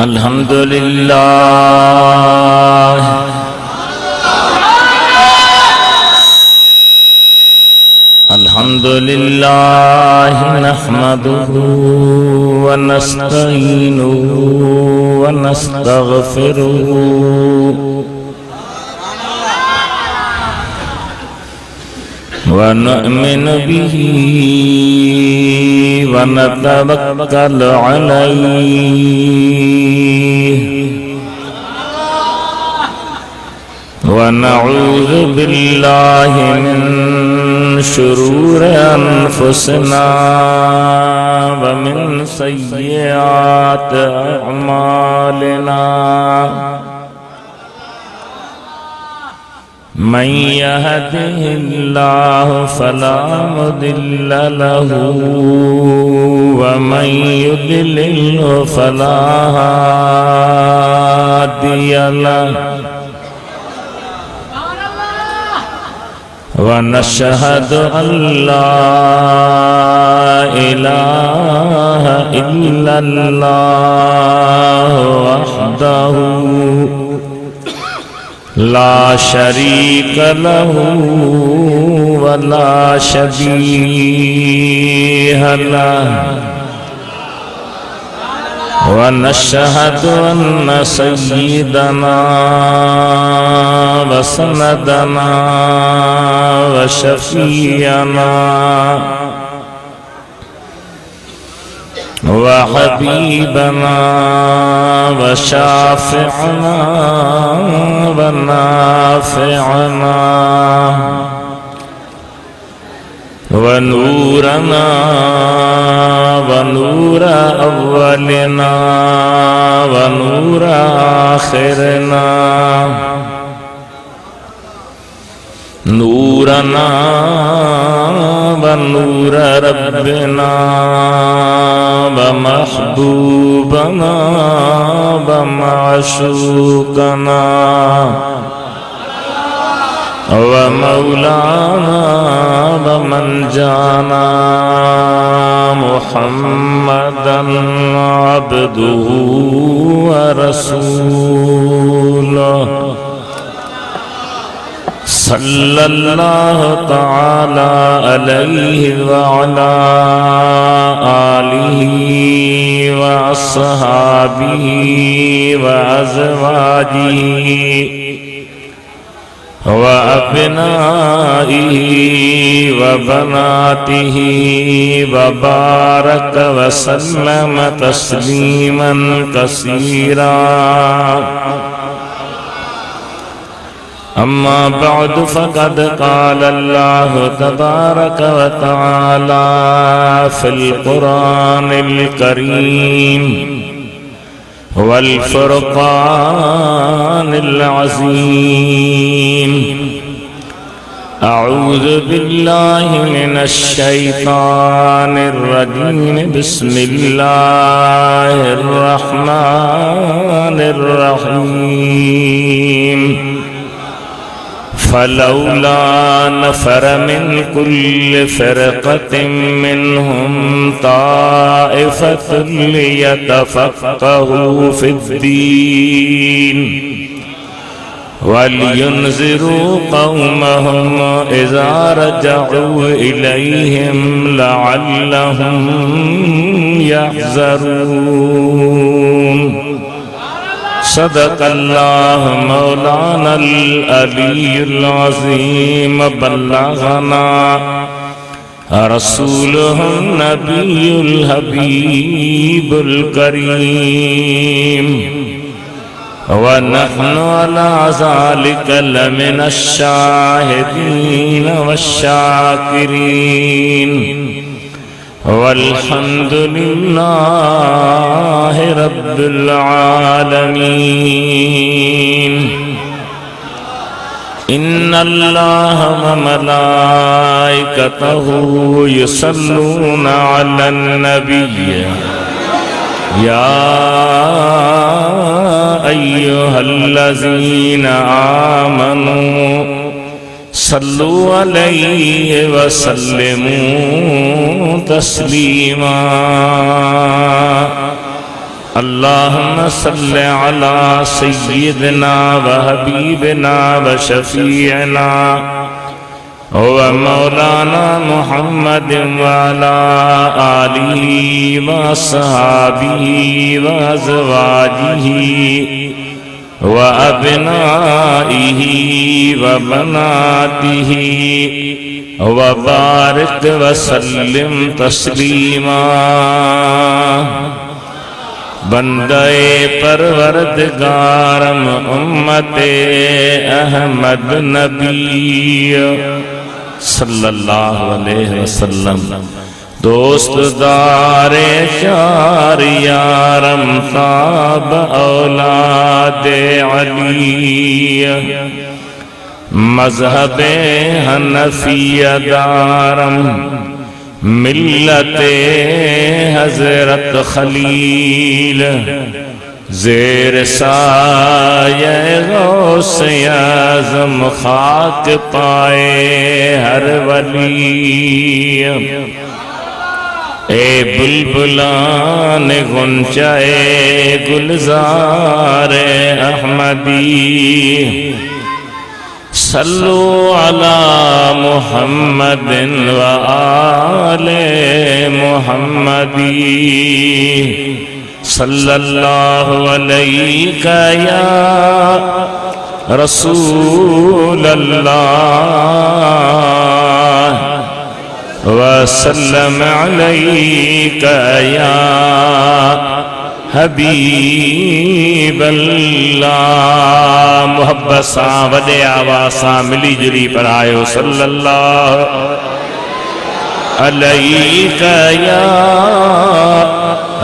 अल्हम्दुलिल्लाह अल्हम्दुलिल्लाह नहमदुहु व नस्तईनुहु व नस्तगफिरुहु व नु'मिनु बिही व नतवक्कलु अलैहि व नऊज़ु बिल्लाहि मिन शुरूरि अनफुसिना व मिन सय्यिआति अअमालिना मन यहदिहिल्लाहु फला मुदिल्ल लहु व मन युद्लिल्हु फला हादिय लहु व नशहदु अल्ला इलाहा इल्लल्लाह वहदहु ला शरीक लहु व ला शबीह लहु व नशहदु अन्न सय्यिदना व सनदना व शफीअना व हबीबना व शाफिअना व नाफिअना व नूरना व नूर अव्वलिना व नूर आखिरना नूरना व नूर रब्बिना व महबूबना व माशूकना व मौलाना व मन जाना मुहम्मदन अब्दुहु व रसूलुहु सल्लल्लाहु तआला अलैहि व अला आलिहि व अस्हाबिहि व अज़वाजिहि व अब्नाइहि व बनातिहि व बारक व सल्लम तस्लीमन कसीरा अम्मा बअद फ़क़द क़ाल अल्लाहु तबारक व तआला फ़िल क़ुरानिल करीम वल फ़ुरक़ानिल अज़ीम अऊज़ु बिल्लाहि मिनश शैतानिर रजीम बिस्मिल्लाहिर रहमानिर रहीम फलौला नफर मिन कुल्लि फ़िरक़तिन मिनहुम ताइफ़तुन लियतफ़क़्क़हू फ़िद्दीन वलियुन्ज़िरू क़ौमहुम इज़ा रजअू इलैहिम लअल्लहुम यहज़रून सदक़ल्लाहु मौलानल अलीयुल अज़ीम बल्लगना रसूलुहुन नबियुल हबीबुल करीम व नहनु अला ज़ालिका लमिनश शाहिदीन वश्शाकिरीन वल्हम्दुलिल्लाहि रब्बिल आलमीन इन्नल्लाह व मलाइकतहु युसल्लूना अलन नबिय्य या अय्युहल्लज़ीना आमनू सल्लु अलैहि व सल्लिमू तस्लीमा अल्लाहुम्मा सल्लि अला सय्यिदिना व हबीबिना व शफीअना व मौलाना मुहम्मद व अला आलिहि व अस्हाबिहि व अज़वाजिहि व अबनाइहि व बनातिहि व बारिक व सल्लिम तस्लीमा। बंदे परवरदिगारम उम्मते अहमद नबी सल्लल्लाहु अलैहि वसल्लम, दोस्त दारे शार यारम ताब औलादे अली, मज़हबे हनफिया दारम मिल्लते हजरत खलील, ज़ेर साये गौसे आज़म खाक पाए हर वली। ए बुलबुलान गुंचाए गुलजार अहमदी, सल्लु अला मुहम्मदिन व आले मुहम्मदी, सल्लल्लाहु अलैका या रसूल अल्लाह व सल्लम अलैका या हबीब अल्लाह। मुहब्बत सा वदे आवाज़ सा मिली जुली पर आयो, सल्लल्लाहु अलैका या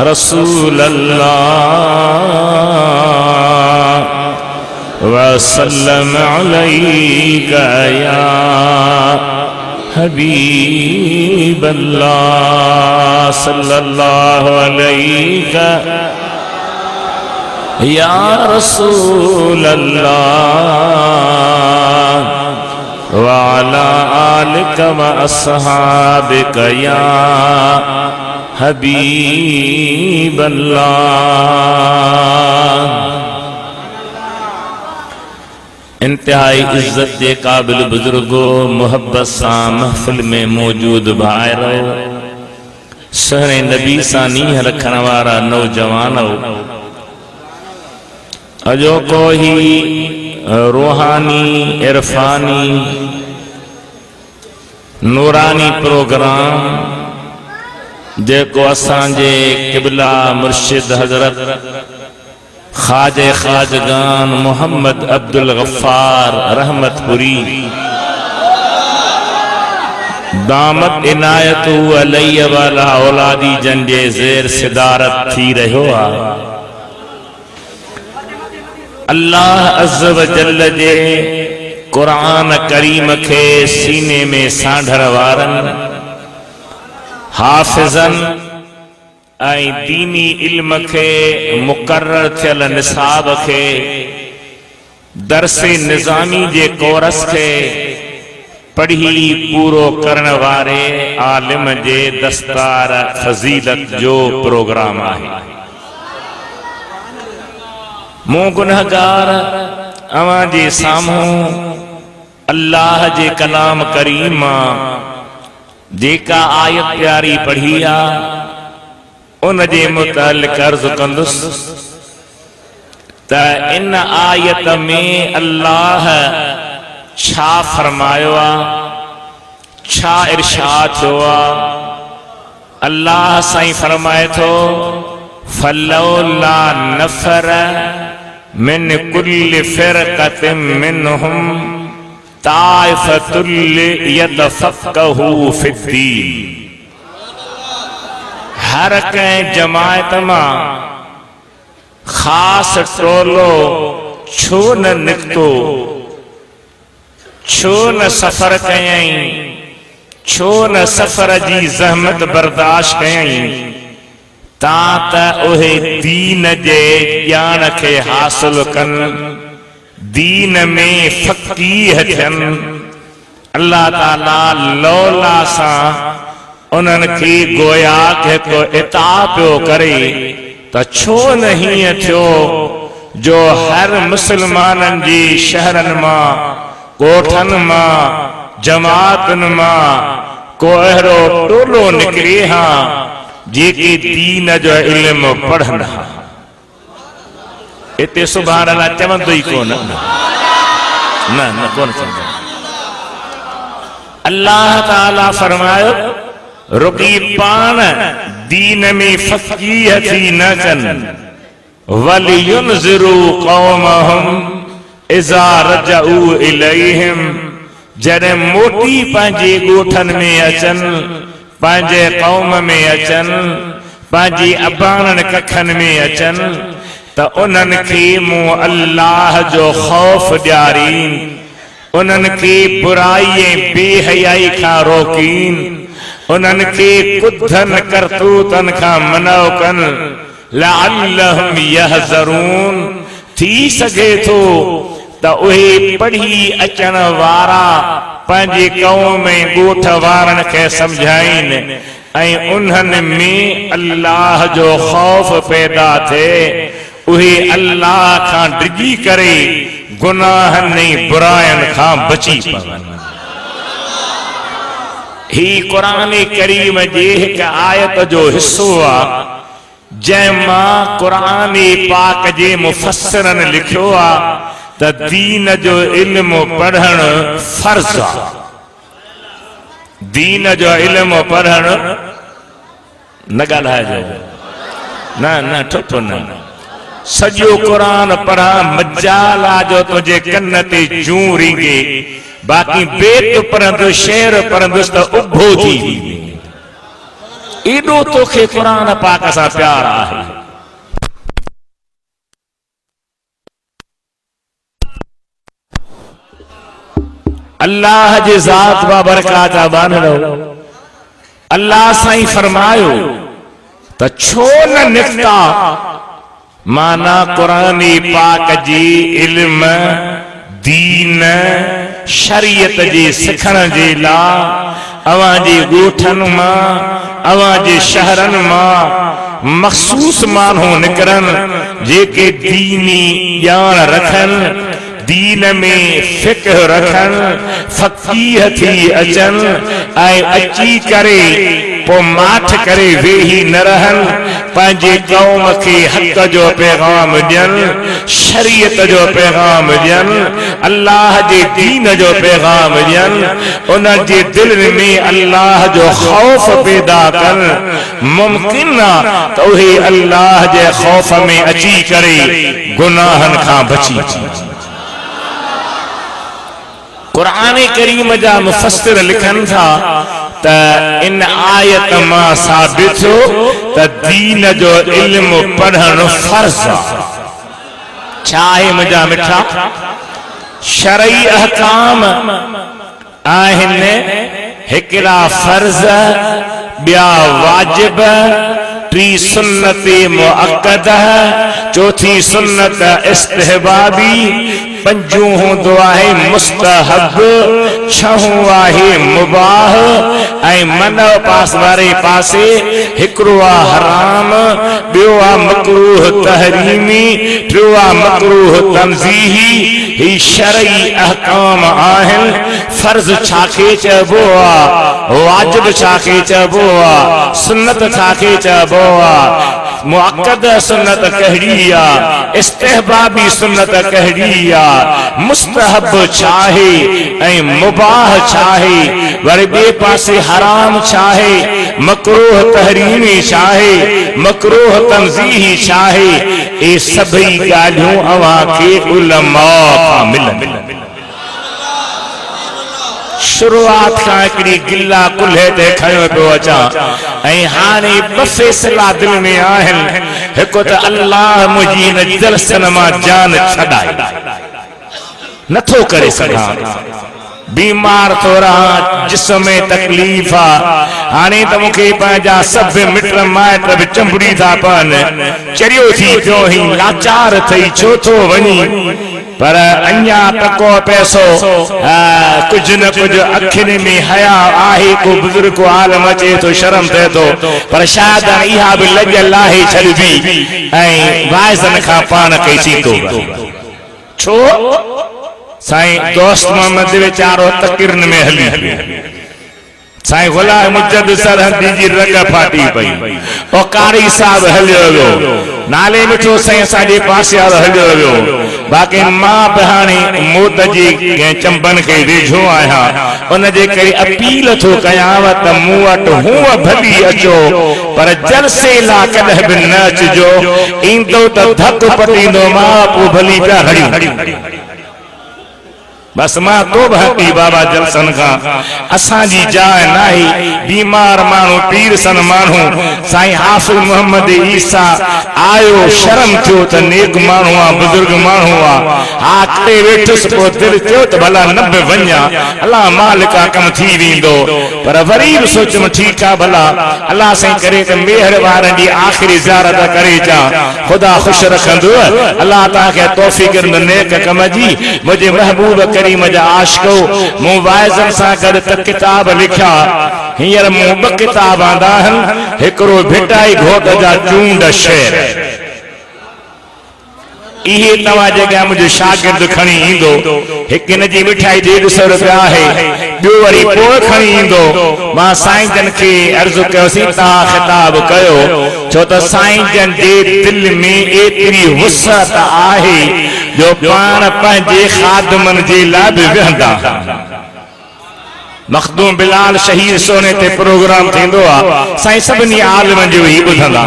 रसूल अल्लाह व सल्लम अलैका या हबीब अल्लाह, सल्लल्लाहु अलैका या रसूल अल्लाह व अला आलिका व अस्हाबिका या हबीब अल्लाह। इंतहाई इज्जत के काबिल बुजुर्गो, मोहब्बत सा महफिल में मौजूद भाइरो, सहने नबी सा नीह रखण वारा नौजवानो, अजो को ही रूहानी इरफानी नूरानी प्रोग्राम जेको असांजे क़िबला मुर्शिद हजरत ख्वाजे ख्वाजगान मोहम्मद अब्दुल गफ्फार रहमतपुरी दामत इनायत अलैहि वाला औलादी जंजे ज़ेर सिदारत थी रहो आ। अल्लाह अज़्ज़ व जल्ल जे कुरान करीम के सीने में सांढर वारन हाफिजन आई दीनी इल्म के मुकर्रर थियल निसाब के दरसे निजामी जे कोरस के पढ़ी पूरो करण वारे आलिम जे दस्तार फजीलत जो प्रोग्राम है। मूं गुनहगार अवां जे सामूं अल्लाह जे कलाम करीमा जेका आयत प्यारी पढ़ी आ उन जे मुतालिक अर्ज कंदुस त इन आयत में अल्लाह छा फरमायो आ, छा इरशाद थियो आ। अल्लाह साईं फरमाए थो फलौला नफर मिन कुल्लि फिरक़तिन मिनहुम ताइफ़तुल यतफ़क़हू फ़िद्दीन। हर कंहिं जमायत मां खास टोलो छो न निकतो, छो न सफर कयई, छो न सफर जी ज़हमत बर्दाश्त कयई ता उहे दीन जे ज्ञान के हासिल कन, दीन में फ़क़ीह थियन। अल्लाह ताला लौला सा उन्हनि खे गोया के को इता पियो करे त छो न हीअं थियो जो हर मुसलमाननि जी शहरनि मां, कोठनि मां, जमातुनि मां को अहिड़ो टोलो निकिरे हा जेके दीन जो इल्म पढ़नि हा। इते सुभाणे अल्लाह चवंदो ई कोन, न कोन चवंदो। अल्लाह ताला फरमायो रुकी पान दीन में फकीह थी न कनि, वलियुनज़िरू कौमहुम इज़ा रजऊ इलैहिम, जॾहिं मोटी पंहिंजे ॻोठनि में अचनि, पंहिंजे क़ौम में अचनि, पंहिंजी अबाणनि कखनि में अचनि, त उन्हनि खे मूं अल्लाह जो ख़ौफ़ ॾियारीन, उन्हनि खे बुराई ऐं बेहयाई खां रोकीन, उन्हनि खे कुधनि करतूतनि खां मनो कनि, लअल्लहुम यहज़रून, थी सघे थो त उहे पढ़ी अचण वारा पंहिंजे क़ौम ऐं ॻोठ वारनि खे सम्झाइनि ऐं उन्हनि में अल्लाह जो ख़ौफ़ पैदा थिए, उहे अल्लाह खां डिॼी करे गुनाहनि ऐं बुराइनि खां बची पवनि। ही क़ुरान करीम जे हिकु आयत जो हिस्सो आहे जंहिंमां क़ुरान पाक जे मुफ़स्सिरनि लिखियो आहे त दीन जो इल्म पढ़णु फर्ज़ आहे। दीन जो इल्म पढ़णु न ॻाल्हाइजो, न ठुठो न, सॼो क़ुरान पढ़ा मजाल आहे जो तुंहिंजे कन ते जूं रींगे, बाक़ी बेत पढ़ंदो शेर पढ़ंदुसि त उभो थी वेंदे। एॾो तोखे क़ुरान पाक सां प्यार आहे। अल्लाह जे ज़ात बाबरकात बानड़ो अल्लाह साईं फरमायो त छो न निफ्ता माना क़ुरान पाक जी इल्म दीन शरीयत जे सिखण जे लाइ अवां जे ॻोठनि मां, अवां जे शहरनि मां मख़सूस माण्हू निकिरनि जेके दीनी ॼाण रखनि, दीन में फ़िक़्ह रखनि, फ़क़ीह थी अचनि ऐं अची करे पोइ माठ करे वेही न रहनि, पंहिंजे क़ौम खे हक़ जो पैगाम ॾियनि, शरीयत जो पैगाम ॾियनि, अल्लाह जे दीन जो पैगाम ॾियनि, उन्हनि जे दिलि में अल्लाह जो ख़ौफ़ पैदा कनि। मुमकिन आहे त उहे अल्लाह जे ख़ौफ़ में अची करे गुनाहनि खां बची वञनि। क़ुरान करीम जा मुफ़स्सिर लिखनि था त इन आयत मां साबित थियो त दीन जो इल्म पढ़णु फर्ज़ आहे। छा आहे मुंहिंजा मिठा? शरई अहकाम आहिनि, हिकिड़ा फर्ज़, ॿिया वाजिब, टी सुन्नत मुअक्कद, चौथी सुन्नत इस्तिहबाबी, पंजो हूंदो आहे मुस्तहब, छहों आहे मुबाह ऐं मन पास वारे पासे हिकिड़ो आहे हराम, ॿियो आहे मकरूह तहरीमी, टियों आहे मकरूह तंज़ीही। ही शरई अहकाम आहिनि। फर्ज़ छाखे चइबो आहे, वाजिब छाखे चइबो आहे, सुन्नत छाखे चइबो आहे, मुअक्कद सुन्नत कहिड़ी आहे, इस्तिहबाबी सुन्नत कहिड़ी आहे, मुस्तहब छाहे ऐं मुबाह छाहे, वरी ॿिए पासे हराम छाहे, मकरूह तहरीमी छाहे, मकरूह तंज़ीही छाहे। ये सभई ॻाल्हियूं अवां खे उलमा खां मिलनि। शुरुआत खां हिकिड़ी गिला कुल्हे ते खयो पियो अचां ऐं हाणे ॿ फ़ैसिला दिलि में आहिनि। हिकु त अल्लाह मुंहिंजी इन जलसनि मां जान छॾाए नथो करे सघां, बीमार थो रहां, जिस्म में तकलीफ़ आहे, हाणे त मूंखे पंहिंजा सभु मिट माइट बि चंबड़ी था पवनि, चरियो थी पियो ही लाचार थई छो थो वञी। पर अन्या तको पैसो कुछ न कुछ अखिन में हया आहे को बुजुर्ग को आलम अचे तो शर्म थे तो पर शायद इहा भी लज लाहे छलबी ऐं वाइज़न खां पान कई सीतो छो साईं दोस्त मोहम्मद वीचारो तकिरन में हली साईं गुलाम मुजद सरहदी जी रग फाटी पई ओ कारी साहब हलियो वियो नाले मिठो साईं असांजे पासे वारो हलियो वियो बाक़ी मां बि हाणे मौत जी चंबन खे वेझो आहियां उन जे करे अपील थो कयांव त मूं वटि हूअ भली अचो पर जलसे ला कॾहिं बि न अचिजो ईंदो त धक पटींदो मां पोइ भली पिया हड़ियूं बस मां तो हटी बाबा जलसन का असांजी जाय नाही बीमार मानू पीर सन मानू साईं हाफिज मोहम्मद ईसा आयो शर्म थियो त नेक मानू आ बुजुर्ग मानू आ हाथे वेठस को दिल थियो त भला न बि वञा अल्लाह मालिक कम थी वेंदो पर वरी बि सोचम ठीक आ भला अल्लाह साईं करे त मेहर वारनि जी आखिरी ज़ियारत करे चा खुदा खुश रखंदो अल्लाह ता के तौफीक ॾिंदो नेक कम जी मुझे महबूब करीम जा आशिको मूं वाइज़न सां गॾु त किताब लिखिया हींअर मूं ॿ किताब आंदा आहिनि हिकिड़ो भिटाई घोट जा चूंड शेर इहे तव्हां जेका मुंहिंजो शागिर्द खणी ईंदो हिकु हिन जी मिठाई 150 रुपया आहे ॿियो वरी पोइ खणी ईंदो मां साईं जन खे अर्ज़ु कयोसीं तव्हां ख़िताब कयो छो त साईं जन जे दिल में एतिरी वुसअत आहे जो पाण पंहिंजे खादमन जे लाइ बि विहंदा मखदूम बिलाल शहीद सोने ते प्रोग्राम थींदो आहे साईं सभिनी आलिमनि जो ई ॿुधंदा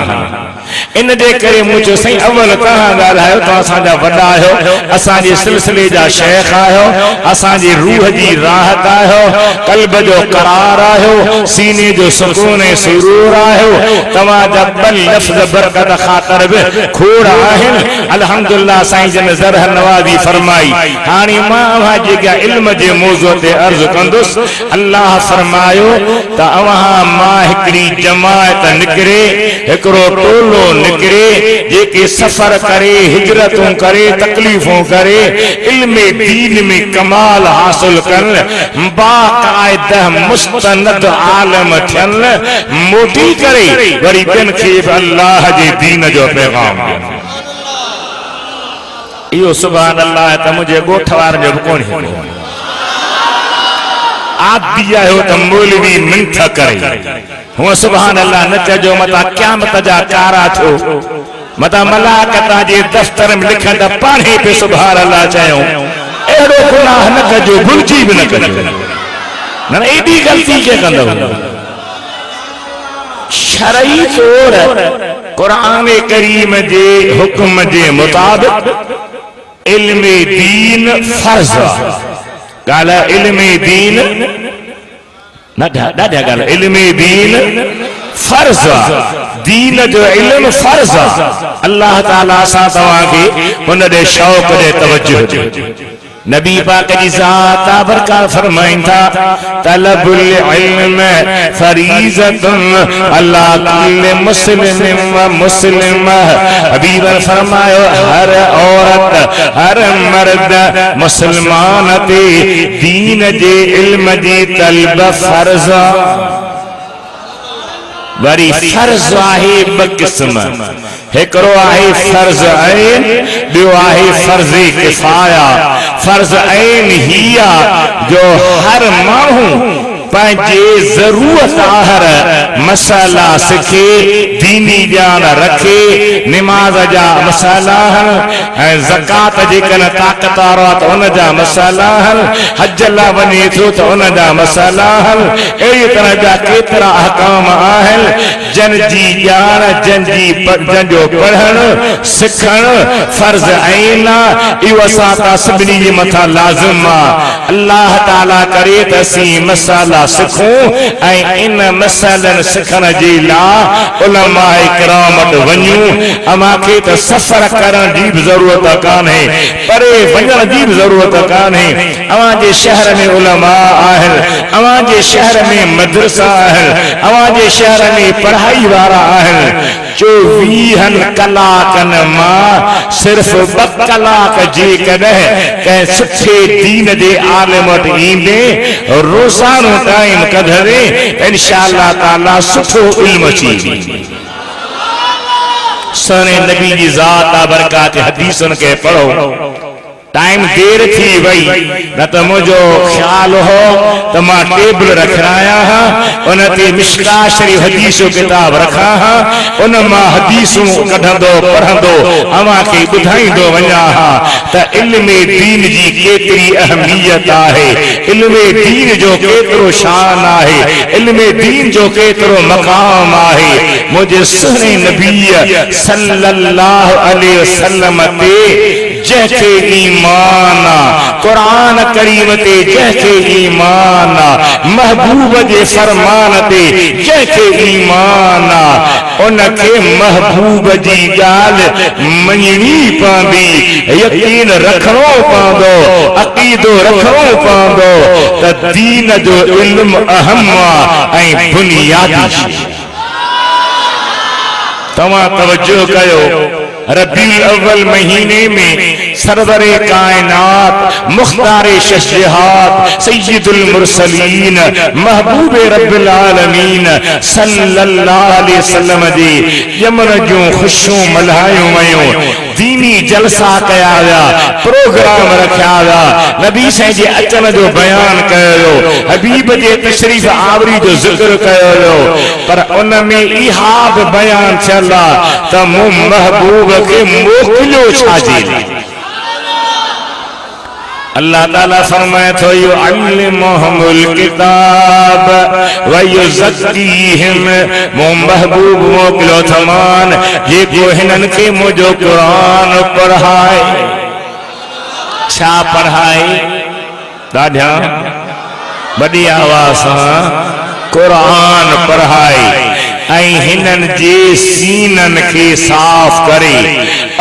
इन जे करे मुझे सही अव्वल तव्हां ॻाल्हायो तो असांजा वॾा आहियो असांजे सिलसिले जा शेख आहियो असांजी रूह जी राहत आहियो क़ल्ब जो करार आहियो सीने जो सुकून ऐं सुरूर आहियो तव्हांजा ॿ लफ़्ज़ बरकत ख़ातिर बि खोड़ आहिनि अल्हम्दुलिल्लाह साईं जन ज़रह नवाज़ी फरमाई हाणे मां जेका इल्म जे मौज़ूअ ते अर्ज़ कंदुसि अल्लाह फरमायो त अव्हां मां हिकिड़ी जमायत निकिरे हिकिड़ो टोलो निकरे जेके सफर करे हिजरतों करे तकलीफों करे इल्म दीन में कमाल हासिल करन बाकायदा मुस्तनद आलम थियन मोटी करे वरी बिन खे अल्लाह जे दीन जो पैगाम इहो सुभान अल्लाह त मुझे गोठ वार जो कोन आप दिया हो तो मौलवी मिंथ करे हुआ सुभान अल्लाह न चजो मता क़यामत जा कारा थो मता मलाकत जे दफ्तर में लिखंदा पाणे पे सुभान अल्लाह चयो एड़ो गुनाह न कजो भुलजी भी न कजो न एडी गलती के कंदो शरई तौर कुरान करीम जे हुक्म जे मुताबिक इल्म दीन फर्ज गाला इल्म दीन ॾाढा गाल इल्म दीन फर्ज दीन जो इल्म फर्ज अल्लाह ताला सा तवा के हुन दे शौक दे तवज्जो नबी पाक की ज़ात बरकार फरमाइंदा तलबुल इल्म फरीज़तुन अला कुल्ल मुस्लिम व मुस्लिमा हबीब फरमायो हर औरत हर मर्द मुसलमान ते दीन जे इल्म जी तलब फर्ज वरी फर्ज आहे ब किस्म हिकड़ो आहे फर्ज ऐन ॿियो आहे फर्ज किफाया फर्ज ऐन हिया जो हर माण्हू पंहिंजे ज़रूरत आहर मसाला सिखे दीनी ॼाण रखे निमाज जा मसाला ऐं ज़कात जेकन ताक़त वारो आहे त उन जा मसाला हज लाइ वञे थो त उन जा मसाला अहिड़ी तरह जा केतिरा अहकाम आहिनि जन जी ॼाण जंहिंजो पढ़णु सिखणु फर्ज़ ऐन आहे इहो असां तां सभिनी जे मथां लाज़िम आहे अल्लाह ताला करे त असीं मसाला सिखूं ऐं इन मसइलनि सिखण जे लाइ उलमाए किराम वटि वञूं अमांखे त सफ़र करण जी बि ज़रूरत कान्हे परे वञण जी बि ज़रूरत कान्हे अव्हांजे शहर में उलमा आहिनि अव्हांजे शहर में मदरसा आहिनि अव्हांजे शहर में पढ़ाई वारा आहिनि 24 कलाकन मां सिर्फ 2 कलाक जे कदह के सुठे दीन दे आलिम वटि ईंदे रोज़ानो टाइम कढे इंशाअल्लाह ताला सुठो इल्म अची सने नबी जी ज़ात बरकात हदीसन के पढ़ो टाइम देर थी वही न तो मुझो ख्याल हो तो मां टेबल रखराया हां उन ते मिशका शरीफ हदीस किताब रखा हां उन मां हदीसूं कढंदो पढ़ंदो अवा के बुधाइंदो वञा हां त इल्म दीन जी केतरी अहमियत आहे इल्म दीन जो केतरो शान आहे इल्म दीन जो केतरो मकाम आहे मुझे सुने नबी सल्लल्लाहु अलैहि वसल्लम ते जैसे ईमान कुरान करीम ते जैसे ईमान महबूब जे फरमान ते जैसे ईमान उनके महबूब जी गाल मञणी पवंदी यकीन रखणो पवंदो अक़ीदो रखणो पवंदो त दीन जो इल्म अहम ऐं बुनियादी तवा तवज्जो कयो रबीउल अव्वल महीने में सरवरे कायनात मुख्तारे शजहात सय्यदुल मुरसलीन महबूबे रब्बिल आलमीन सल्लल्लाहु अलैहि वसल्लम जी यमन जो खुशियों मल्हायूं वयूं दीनी जलसा कया विया प्रोग्राम रखिया विया नबी साईं जे अचन जो बयान कयो हबीब जे तशरीफ आवरी जो जिक्र कयो पर उन में इहा बि बयान थियल त मूं महबूब के मोकिलियो छाजे अल्लाह ताला फरमाए थो युअल्लिमुहुमुल किताब व युज़क्कीहिम मूं महबूब मोकिलियो थमान जेको हिननि खे मुंहिंजो क़ुरान पढ़ाए छा पढ़ाए ॾाढा वॾी आवाज़ सां क़ुरान पढ़ाए ऐं हिननि जे सीननि खे साफ़ करे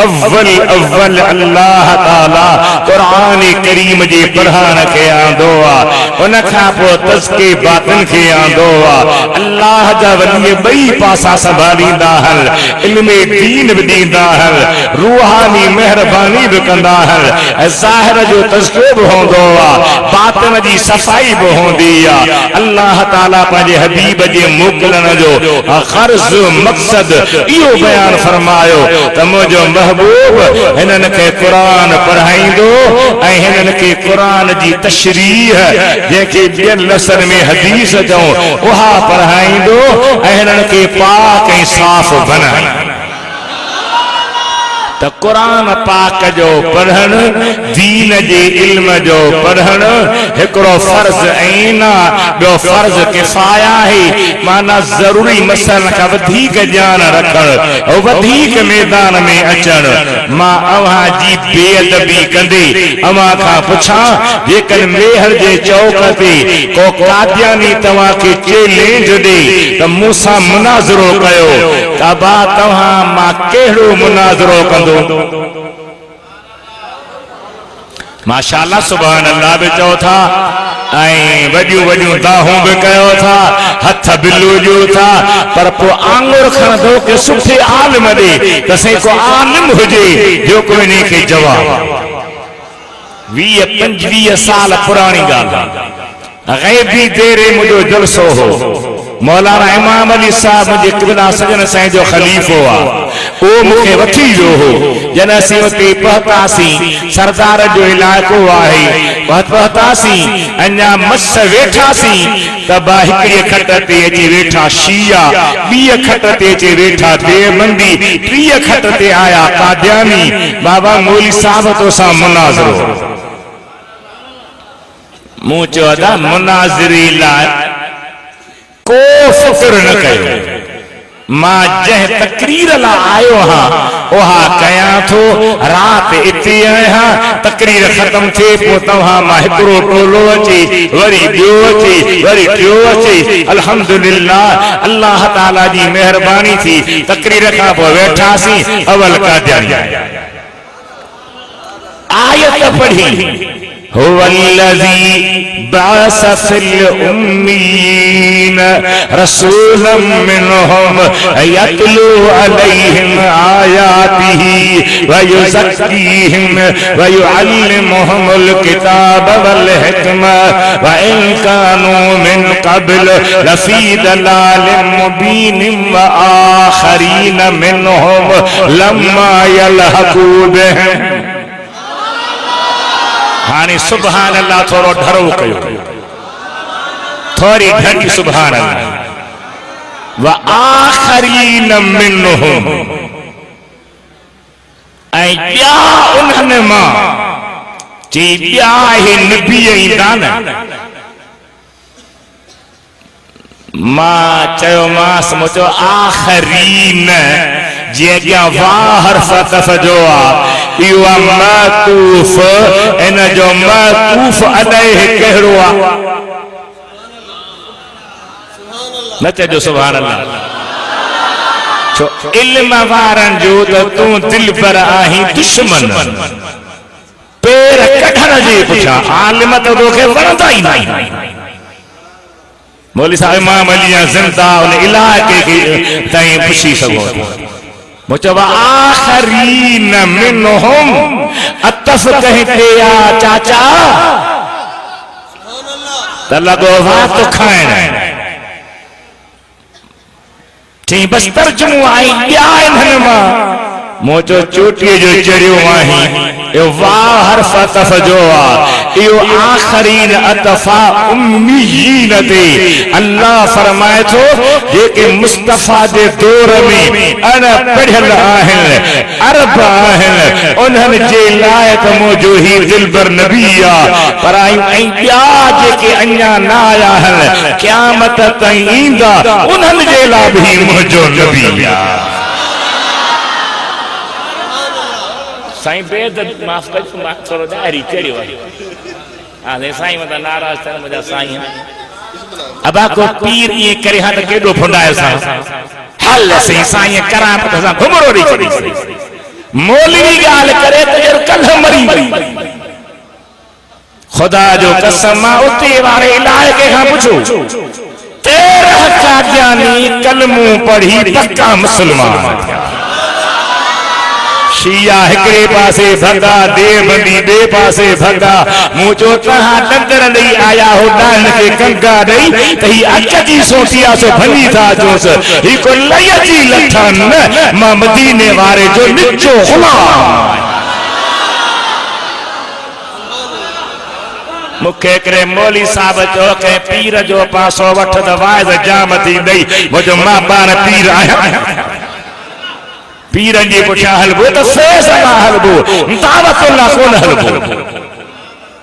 अव्वल अव्वल अल्लाह ताला कुरान करीम जे पढ़ाण खे आंदो आहे उन खां पोइ तज़के बातिन खे आंदो आहे अल्लाह जा वली ॿई पासा संभालींदा आहिनि इल्म दीन बि ॾींदा आहिनि रूहानी महिरबानी बि कंदा आहिनि ज़ाहिर जो तज़को बि हूंदो आहे बातिन जी सफ़ाई बि हूंदी आहे अल्लाह ताला पंहिंजे हबीब जे मोकिलण जो ग़र्ज़ मक़सद इहो बयान फरमायो त मुंहिंजो महबूब हिननि खे क़ुरान पढ़ाईंदो ऐं हिननि खे क़ुरान जी तशरीह जंहिंखे ॿियनि लफ़्ज़नि में हदीस चऊं उहा पढ़ाईंदो ऐं हिननि खे पाक ऐं साफ़ बनाईंदो त कुरान पाक जो पढ़ण दीन जे इल्म जो पढ़ण हिकिड़ो फर्ज़ ऐन ॿियो फर्ज़ किफ़ाया आहे माना ज़रूरी मसइलनि खां वधीक ॼाण रखण ऐं वधीक मैदान में अचण मां अव्हां जी बेअदबी कंदे अव्हां खां पुछां जेकॾहिं मेहर जे चौक ते को कादियानी तव्हां खे चैलेंज ॾे त मूंसां मुनाज़रो कयो त बा तव्हां मां कहिड़ो मुनाज़रो कंदो माशाअल्लाह सुभान अल्लाह बि चओ था ऐं वॾियूं वॾियूं दाहूं बि कयो था हथ बि लोॼो था पर पोइ आंगुर खणंदो कि सुठे आलिम ॾे त साईं को आलिम हुजे जो को इन खे जवाब 20-25 साल पुरानी ॻाल्हि ग़ैबी देरे मुझो जलसो हो मौलाना इमाम अली साहब मुझे किबला सजन साईं जो खलीफो आ ओ मुखे वठी वियो हो जन असीं उते पहुतासीं सरदार जो इलाइक़ो आहे पहुतासीं अञा मस वेठासीं त बा हिकिड़ी खट ते अची वेठा शिया ॿी खट ते अची वेठा देवबंदी टी खट ते आया कादियानी बाबा मौली साहब तो सां मुनाज़रो मूं चयो था मुनाज़िरी लाइ को फिक्र न कयो मां जंहिं तकरीर लाइ आयो हां उहा कयां थो राति इते आहियां तकरीर ख़त्म थिए पोइ तव्हां मां हिकिड़ो टोलो अचे वरी ॿियो अचे वरी टियों अचे अल्हम्दुलिल्लाह अल्लाह ताला जी महिरबानी थी तकरीर खां पोइ वेठासीं अवल कादियानी आयत पढ़ी हुवल्लज़ी बअस फिल उम्मीन रसूलन मिनहुम यतलू अलैहिम आयातिही व युज़क्कीहिम व युअल्लिमुहुमुल किताब वल हिकमा व इन कानू मिन क़ब्ल लफ़ी दलालिम मुबीन व आखरीन मिनहुम लम्मा यलहक़ू बिहिम। हाने सुभान अल्लाह थोरो ढरो कयो, थोरी घणी सुभान अल्लाह। व आखरीन मिनहुम ऐं ॿिया उन्हनि मां जे ॿिया हे नबी ईंदा न, मां चयोमांसि मुंहिंजो आखरीन जे अॻियां वाह हर्फ़ तफ़ जो आहे इहो आहे मअतूफ़, इन जो मअतूफ़ अॾे कहिड़ो आहे? न चइजो सुभान अल्लाह। छो इल्म वारनि जो त तूं दिल पर आहीं दुश्मन, पेर कढण जे पुठियां आलिम त तोखे वणंदा ई न। मौलवी साहिब इमाम अली ज़िंदा उन इलाइक़े खे ताईं पुछी सघो था। मुचवा आखरीन मिनहुम अतफ कहीं ते या चाचा त लॻो वात खाइण चई बस तर्जुमो आई ॿिया इन्हनि मां मुंहिंजो चोटीअ जो चढ़ियो आहीं इहो वाह हर्फ़ अतफ जो आहे। इहो आखरीन अतफा उम्मीयीन ते अल्लाह फरमाए थो जेके मुस्तफ़ा जे दौर में अनपढ़ियल आहिनि, अरब आहिनि, उन्हनि जे लाइ त मुंहिंजो ही दिलबर नबी आहे। पर ऐं ॿिया जेके अञा न आया आहिनि क़यामत ताईं ईंदा उन्हनि जे लाइ बि मुंहिंजो नबी आहे। साईं बेद माफ़ कजो, मां थोरो ॾारी चढ़ियो आहे। हाणे साईं मथां नाराज़ थियनि मुंहिंजा साईं अबा को पीर ईअं करे हा त केॾो फुंडाए सां हल साईं साईं करामत सां घुमरो ॾेई छॾी। मौलवी ॻाल्हि करे त ॼण कल्ह मरी वई। ख़ुदा जो कसम आहे उते वारे इलाइक़े खां पुछो 13 कादियानी कलमो पढ़ी पक्का मुस्लमान थिया। शिया हिकड़े पासे भगा, देवबंदी ॿिए पासे भगा। मूं चयो तव्हां डंगर ॾेई आया हो ॾाहण खे कंगा ॾेई त ही अच जी सोटिया सो भञी था अचोसि। ही को लय जी लठा न, मां मदीने वारे जो निचो ग़ुलाम। मूंखे हिकिड़े मौलवी साहिब चयो कंहिं पीर जो पासो वठ त वाइज़ जाम थी ॾेई। मुंहिंजो मां पाण पीर आहियां, पीरनि जे पुठियां हलबो त फैज़ सां हलबो, दावतुल्लाह कोन हलबो।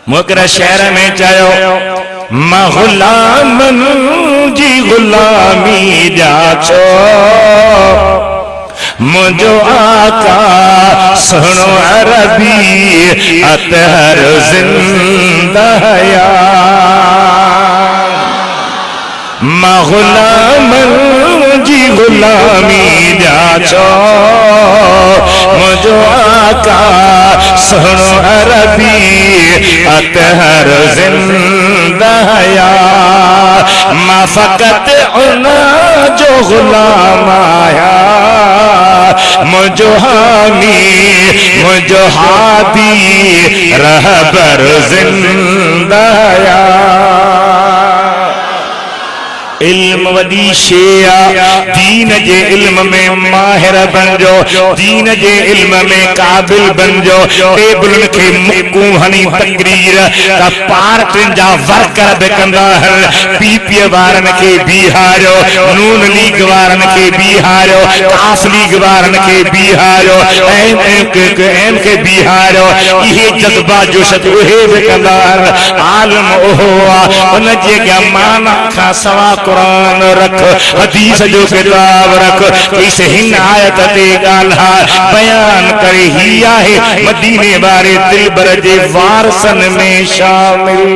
मूं शहर में चयो मां ग़ुलामन जी ग़ुलामी जाचो, मुंहिंजो आका सुहिणो अरबी अतहर ज़िंदा हया। मां ग़ुलामन जी ग़ुलामी जाचो, मुंहिंजो आका सुहिणो अरबी अतहर ज़िंदा हया। मां फ़क़त उन जो ग़ुलाम आया, मुंहिंजो हामी मुंहिंजो हादी रहबर ज़िंदा हया। इल्म वदी शे दीन जे इल्म में माहिर बनजो, दीन जे इल्म में काबिल बनजो। टेबलुनि खे मुकूं हणी तकरीर त पार्टियुनि जा वर्कर बि कंदा आहिनि। पीपीए वारनि खे बीहारियो, नून लीग वारनि खे बीहारियो, काफ लीग वारनि खे बीहारियो, एम खे बीहारियो। इहे जज़्बा जोश उहे बि कंदा आहिनि। आलिम उहो आहे उन जे अॻियां माना खां सवा कुरान रख, हदीस जो किताब रख। इस हिन आयत ते ॻाल्हि बयान करे ही आहे मदीने वारे दिलबर जे वारसन में शामिल।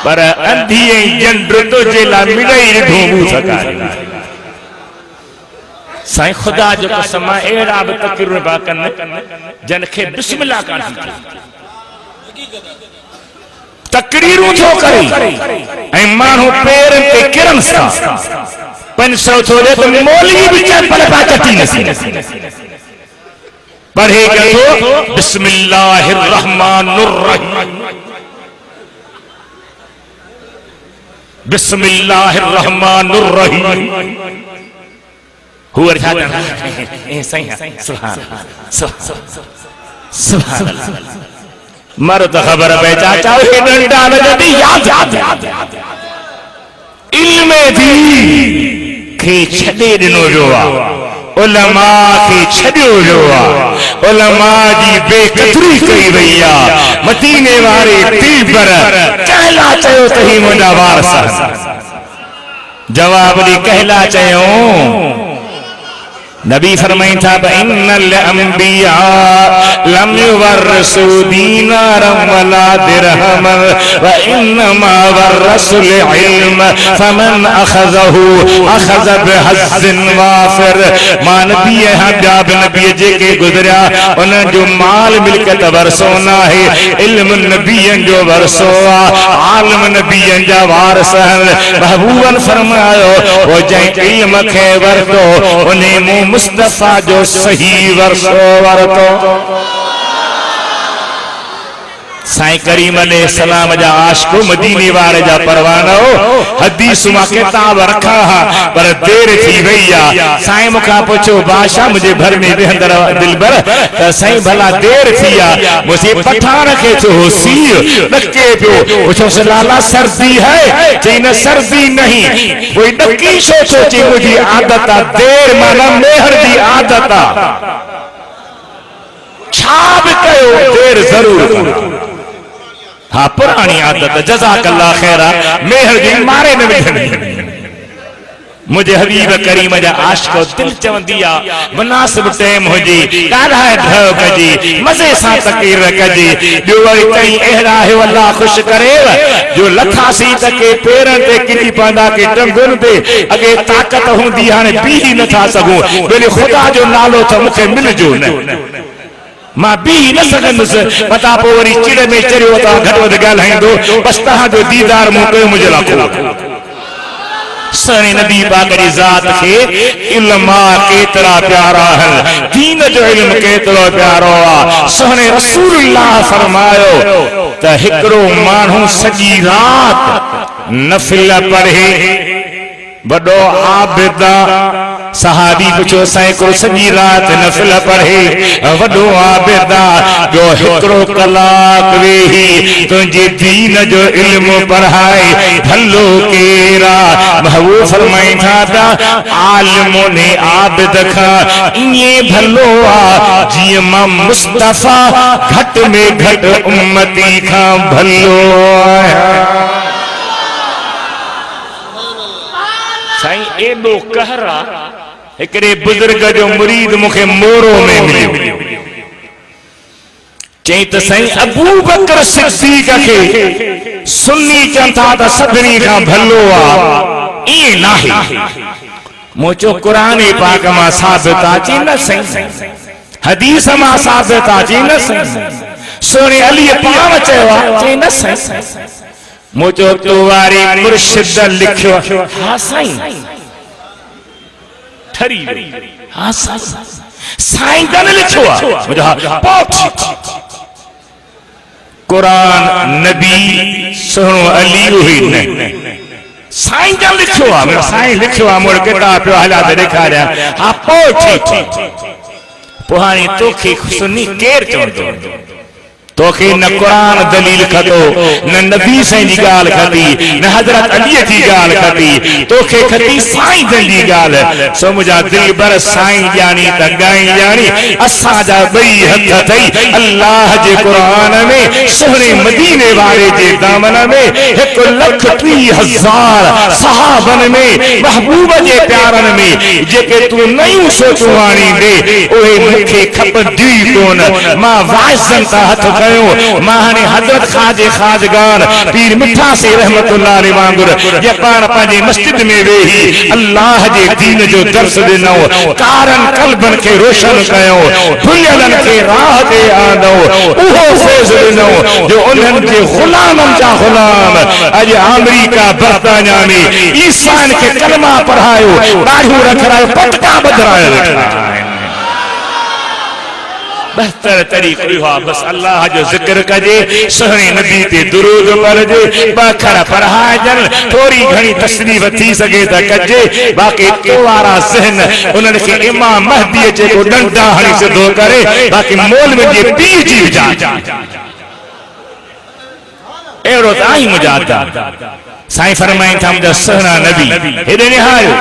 पर अंधी जंड तुझे ला मिड़ई ढूंढू सका। साईं ख़ुदा जो कसम अहिड़ा बि तकरीर कनि जन खे बिस्मिल्लाह कान थी। तकरीरूं थो करे ऐं माण्हू पेरनि ते किरनि सां 500 थो ॾे त मौलवी बि चपल पा चटी नसी पढ़े तो बिस्मिल्लाहिर रहमानिर रहीम बिस्मिल्लाहिर रहमानिर रहीम हुआ छा ए सही सुभान सुभान मर तो खबर पे चाचा हे डंडा न जदी याद इल्म थी खे छडे दिनो जो उलमा खे छडियो जो उलमा जी बेकदरी कई वई आ मदीने वारे तीबर कहला चयो तही मुंडा वारस जवाब दी कहला चयो नबी फरमाई था इन्नल अंबिया लम युवरसु दीनारम वला दिरहमन व इन्नमा वरसुल इल्म फमन अखज़हु अखज़ बिहज़्ज़िन वाफिर मां नबी हबीब नबी जेके गुजरिया उन जो माल मिलकत वरसो ना है इल्म नबीयन जो वरसो आलम नबीयन जा वारस महबूबन फरमायो वो जंहिं इल्म खे वरतो उन्हें मुस्तफा जो सही वर्षो वरतो साईं करीम अलैहि सलाम जा आशिक़ मदीने वारे जा परवाना हदीस मां किताब रखा पर देर थी वई आ साईं मुखा पूछो बादशाह मुझे घर में वेहंदर दिलबर त साईं भला देर थी आ मुझे पठान के तो होसी डके पियो पूछो लाला सर्दी है चई न सर्दी नहीं कोई डकी सोचो ची मुझी आदत आ देर माना मेहर दी आदत आ छा भी कयो देर जरूर हाँ पुरानी आदत जज़ाकल्लाह खैरा मेहर जी मारे न विझणी मुझे हबीब करीम जा आशिक़ दिल चवंदी आ मुनासिब टाइम हुजी ॾाढा ढव कजी मज़े सां तक़रीर कजी ॿियो वरी कई अहिड़ा है अल्लाह खुश करे जो लथासी त के पेरनि ते किरी पवंदा के टंगुनि ते अॻे ताक़त हूंदी हाणे बीह नथा सघूं भले ख़ुदा जो नालो त मूंखे मिलजो न मां बीह न सघंदुसि पता पोइ वरी चिड़ में चढ़ियो त घटि वधि ॻाल्हाईंदो बसि तव्हांजो दीदार मूं कयो मुंहिंजे लाइ सणी नबी पाक जी ज़ात खे इल्मा केतिरा प्यारा आहिनि दीन जो इल्म केतिरो प्यारो आहे सोहणे रसूलुल्लाह फरमायो त हिकिड़ो माण्हू सॼी राति नफ़िल पढ़े वॾो आबिदा सहाबी पुछो साईं सॼी राति नफ़िल पढ़े वॾो आबिदा जो हिकिड़ो कलाक वेही तुंहिंजे दीन जो इल्म पढ़ाए भलो केरा महबूब फरमाइनि था त आलिम ने आबिद खां ईअं भलो आ जीअं मां मुस्तफा घटि में घटि उम्मती खां भलो आहियां साईं एॾो कहरा हिकिड़े बुजुर्ग जो मुरीद मूंखे मोरो में मिलियो चई त साईं अबू बकर सिद्दीक़ खे सुन्नी चवनि था त सभिनी खां भलो आहे ईअं नाहे मूं चयो क़ुरान पाक मां साबित आहे चई न साईं हदीस मां साबित आहे चई न साईं सोने अलीअ पाण चयो आहे चई न साईं मूं चयो तो वारी मुर्शिद लिखियो हा साईं ठरी हा साईं साईं जन लिखियो आहे कुरान नबी सोहणो अली हुई न साईं जन लिखियो आहे साईं लिखियो आहे मोर किताब पियो हला त ॾेखारिया हा पोइ ठीकु पोइ हाणे तोखे सुनी केरु चवंदो तोखे न कुरान दलील खतो न नबी साईं जी ॻाल्हि खती न हज़रत अलीअ जी ॻाल्हि खती तोखे खती साईं जन जी ॻाल्हि सो मुंहिंजा दिलबर साईं ॼाणी त गाई ॼाणी असांजा ॿई हथ अथई अल्लाह जे क़ुरान में सोहणे मदीने वारे जे दामन में 1,30,000 सहाबन में महबूब जे प्यारन में जेके तू नयूं सोचूं आणींदे ओहे मूंखे खपंदी कोन। मां वाइज़न ता हथ कयो मां हाणे हज़रत ख़ाजे ख़ाजगान पीर मिठा से रहमतुल्लाह अलैहि वांगुर जे पाण पंहिंजे मस्जिद में वेही अल्लाह जे दीन जो दर्स ॾिनो, कारन कल्बन खे रोशन कयो, भुलियलन खे राह ते आंदो, उहो फैज़ ॾिनो जो उन्हनि जे ग़ुलामनि जा ग़ुलाम अॼु अमेरिका बर्तानिया में ईसान खे कलमा पढ़ायो, ॾाढ़ियूं रखरायो, पटका बदराए रखा। बहतर तरीक़ो इहो आहे बस अल्लाह जो ज़िक्र कजे, सुहिणे नबी ते दुरूद पढ़जे, बखर पढ़ाइजन, थोड़ी घणी तशरीफ़ थी सके त कजे। बाक़ी तो वारा ज़हन उन्हनि खे इमाम महदी जेको डंडा हणी सिधो करे, बाक़ी मौलवी जे पीर जी विजात अहिड़ो त आई मुजादा। साईं फरमाइनि था मुंहिंजा सुहिणा नबी हेॾे निहारियो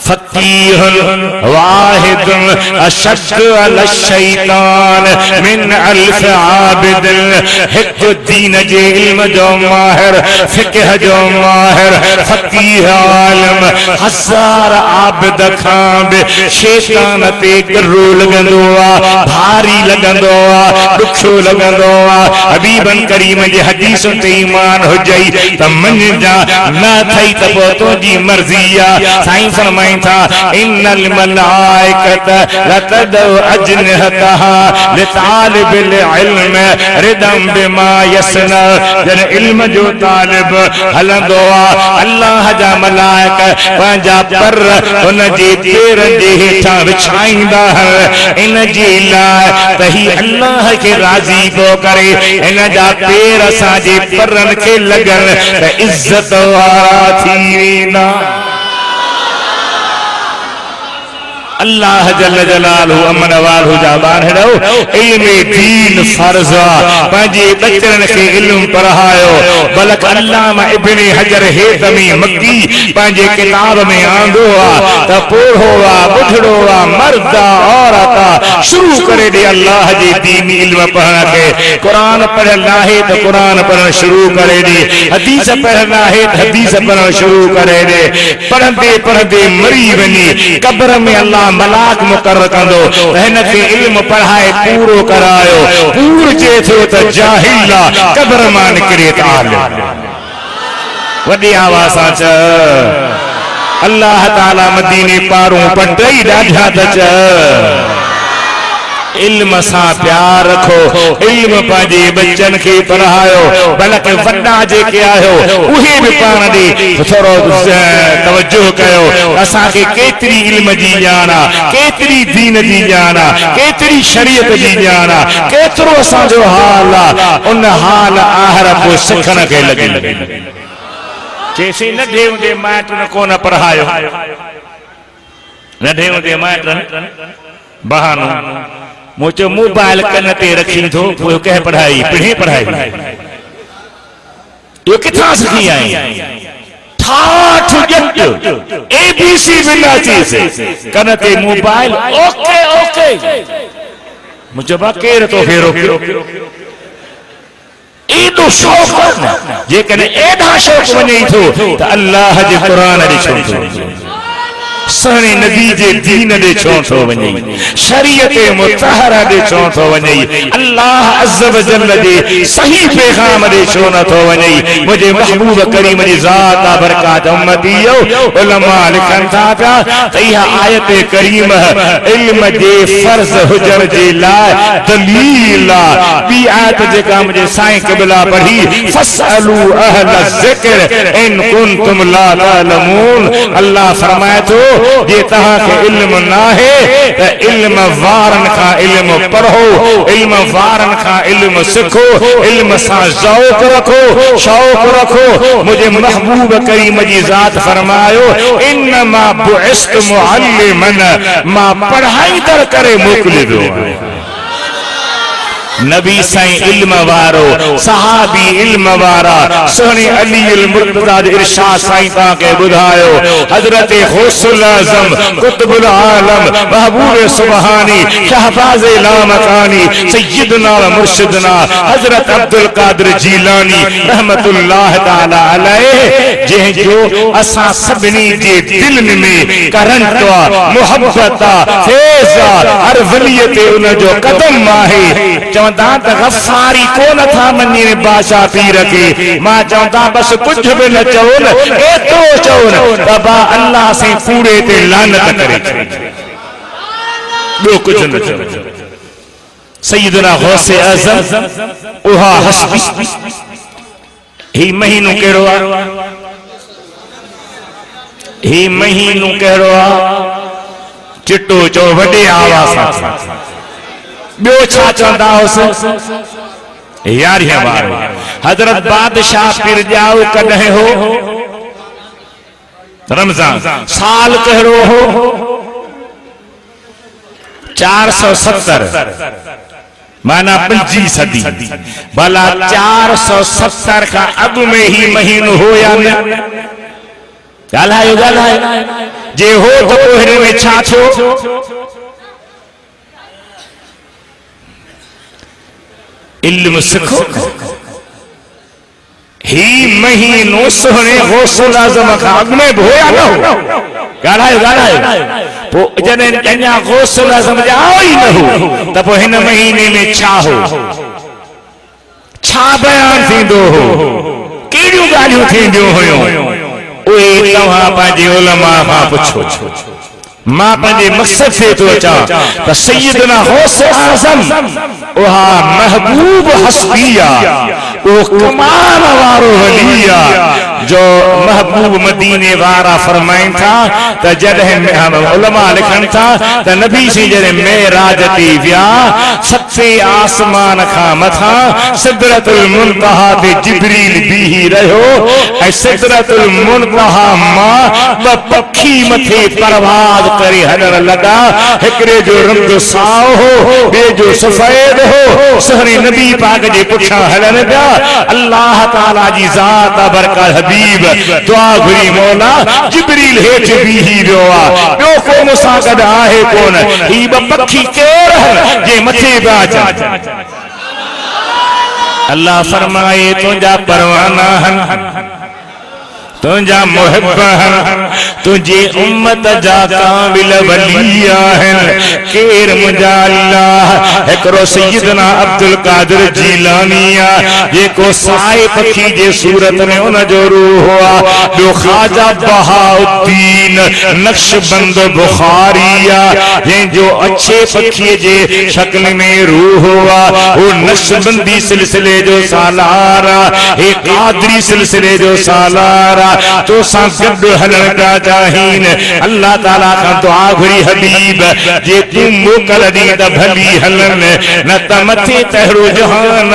फकीहुन वाहिदुन अशद अला शैतान मिन अल्फ आबिदिन। हिक दीन जे इल्म जो माहिर, फिक़ह जो माहिर, फकीह आलिम 1000 आबिद खां बि शैतान ते गिरो लॻंदो आहे, भारी लॻंदो आहे, ॾुखियो लॻंदो आहे। हबीबन करीम जे हदीसुनि ते ईमान हुजई त मञजा, न थई त पोइ तुंहिंजी मर्ज़ी आहे। साईं फरमाइनि इन्नल मलाइकत लतदउ अजनहतहा लितालिबिल इल्म रिदम बिमा यसना। जन इल्म जो तालिब हलंदो आहे, अल्लाह जा मलाइक पंहिंजा पर हुन जे पेरनि जे हेठां विछाईंदा इन जे लाइ त ही अल्लाह खे राज़ी थो करे, इन जा पेर असांजे परनि खे लॻन त इज़त वारा थी वेंदा। अल्लाह जल जलालहु अमन वालहु जा बारहड़ो इल्म दीन फर्ज़ आहे, पंहिंजे बचड़नि खे इल्म पढ़ायो। बल्कि अल्लामा इब्न हजर हेतमी मक्की पंहिंजे किताब में आंदो आहे त पोढ़ो आहे, बुढ़ड़ो आहे, मर्द औरत शुरू करे ॾे अल्लाह जे दीनी इल्म पढ़ण खे। क़ुरान पढ़ियल आहे त क़ुरान पढ़ण शुरू करे ॾे, हदीस पढ़ियल आहे त हदीस पढ़ण शुरू करे ॾे। पढ़ंदे पढ़ंदे मरी वञे क़ब्र में अल्लाह मलाक मुकर्रर कंदो हिन खे इल्म पढ़ाए पूरो करायो। पूर जे थो त जाहिल क़ब्र मां निकिरे त आलिम। वॾी आवाज़ सां च अल्लाह ताला मदीने पारूं पटई ॾाढा त च इल्म सां प्यार रखो, इल्म पंहिंजे बच्चन खे पढ़ायो। बल्कि वॾा जेके आहियो उहे बि पाण ॾे थोरो तवज्जो कयो। असांखे केतिरी इल्म जी ॼाण आहे, केतिरी दीन जी ॼाण आहे, केतिरी शरीयत जी ॼाण आहे, केतिरो असांजो हाल आहे, उन हाल आहर पोइ सिखण खे लॻे। चेसी नंढे हूंदे माइटनि कोन पढ़ायो, नंढे हूंदे माइटनि बहानो मुझे मोबाइल कन ते रखी थो पोइ कंहिं पढ़ाई पिणे पढ़ाई इहो किथां सिखी आई? ठाठ ॼट ABC बिना चीज़ कन ते मोबाइल ओके ओके मुझे बा केर तो फेरो एॾो शौक़ जेकॾहिं एॾा शौक़ वञे थो त अल्लाह जे क़ुरान ॾिठो थो, सुहिणे नबी जे दीन ॾे छो थो वञे, शरीयत मुतहरा ॾे छो थो वञे, अल्लाह अज़्ज़ व जल जे सही पैगाम ॾे छो नथो वञे। मुंहिंजे महबूब करीम जी ज़ात बरकात उम्मतीयो उलमा लिखनि था पिया त इहा आयत करीम इल्म जे फर्ज़ हुजण जे लाइ दलील आहे। ॿी आयत जेका मुंहिंजे साईं क़िबला पढ़ी फसअलू अहल ज़िक्र इन कुंतुम ला तालमून। अल्लाह फरमाए थो जे तव्हांखे इल्म न आहे त इल्म वारनि खां इल्म पढ़ो, इल्म वारनि खां इल्म सिखो, इल्म सां ज़ौक़ रखो, शौक़ रखो। मुंहिंजे महबूब करीम जी ज़ात फरमायो इन्नमा बुइस्तु मुअल्लिमन, मां पढ़ाईंदड़ करे मोकिलियो वियो आहियां। नबी साईं इल्म वारो सहाबी इल्म वारा सोहने अली अल मुर्तज़ा इरशाद साईं ता के बुधायो हजरत गौसुल आज़म कुतुबुल आलम महबूब सुबहानी शहबाज लामकानी सय्यदना व मुर्शिदना हजरत अब्दुल कादिर जीलानी रहमतुल्लाह ताला अलैह जे जो असा सबनी जे दिल में करंट मोहब्बत फैज़ हर वलियत उन जो कदम आहे चवंदा त गफ़ारी को नथा मनी बादशाह पीर के मां चवंदा बस कुछ भी न चवन एतो चवन बाबा अल्लाह से पूरे ते लानत करे बो कुछ न चवन सैयदना गौसे आज़म उहा हस्ती ही महीनो केड़ो आ ही महीनो केड़ो आ चिट्टो चो वडे आवाज़ सां बो छा चवंदा हुस यारियां वारो हजरत बादशाह पीर जाओ कदे हो रमजान साल कहिड़ो हो 470 माना 5 सदी भला 470 का अग में ही महीनो हो या न ॻाल्हायो जे हो तो हिन में छा थियो इल्म सिखो ही महीनो सोहने गौसुल आज़म का अग में होया न हो ॻाल्हायो पो जने अञा गौसुल आज़म जाओ ही न हो त पो हिन महीने में छा हो छा बयान थींदो हो कहिड़ियूं ॻाल्हियूं थींदियूं हुयूं उहे तव्हां पंहिंजे उलमा खां पुछो मां पंहिंजे मक़सद से तो अचा त सैयदना गौसे आज़म उहा महबूब हस्तिया ओ कमाल वारो वलिया जो महबूब मदीने वारा फरमाइन था त जॾहिं उलमा लिखन था त नबी सी जॾहिं मेराज ते विया 7 आसमान खां मथा सिदरतुल मुंतहा ते जिब्रील बीही रहियो ऐं सिदरतुल मुंतहा मां पखी मथे परवाज़ करे हलण लगा हिकड़े जो रंग साओ हो बे जो सफेद हो सोहने नबी पाक जे पुठियां हलन पिया अल्लाह ताला जी ज़ात बरकत हबीब दुआ घुरी मौला जिब्रील हेठ बीही वियो आ ॿियो को मूंसां गॾु आहे कोन ही ॿ पखी केर जे मथे पिया अल्लाह फरमाए तुंहिंजा परवाना हन तुझा मुहिब तुझे उम्मत जा काबिल वलिया है केर मुझा अल्लाह एकरो सैयदना अब्दुल कादिर जीलानिया ये को साए पखी जे सूरत में उन जो रूह हुआ जो ख्वाजा बहाउद्दीन नक्शबंद बुखारिया ये जो अच्छे पखी जे शक्ल में रूह हुआ वो नक्शबंदी सिलसिले जो सालारा एक कादरी सिलसिले जो सालारा तो गड हलण पिया चाहीन अल्लाह ताला का दुआ घुरी हबीब जे तू मोकल दी त भली हलन न त मथे तहरो जहान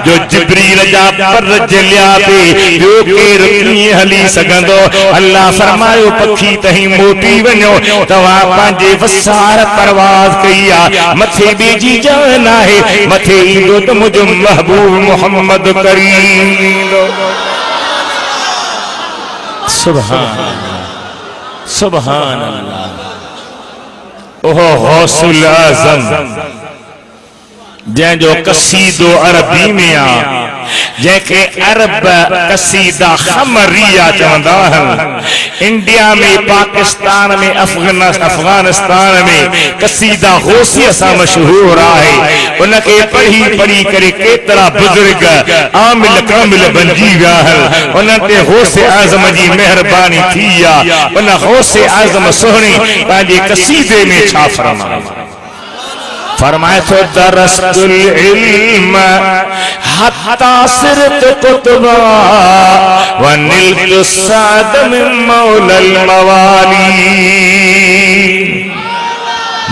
जो जिब्रील जा पर जलिया पे जो केर कीअं हली सघंदो अल्लाह फरमायो पखी तही मोटी वञो तव्हां पंहिंजे वसार परवाज़ कई आ मथे बेजी जान आहे मथे ईंदो त मुंहिंजो महबूब मोहम्मद करीम सुभान सुभान अल्लाह ओहो गौसुल आज़म जंहिंजो कसीदो अरबी में आ जैके अरब कसीदा खमरिया चवंदा आहिनि इंडिया में पाकिस्तान में अफगानिस्तान में कसीदा गौसिया सां मशहूर आहे उनके पढ़ी पढ़ी करे केतरा बुजुर्ग आमिल कामिल बनजी विया आहिनि उन ते गौसे आज़म जी मेहरबानी थी आ उन गौसे आज़म सोहणी पंहिंजे कसीदे में छा फरमाए फरमाए तो दरस्तुल इल्म हत्ता सिरत कुतबा व निलतु साद मिन मौलल मवाली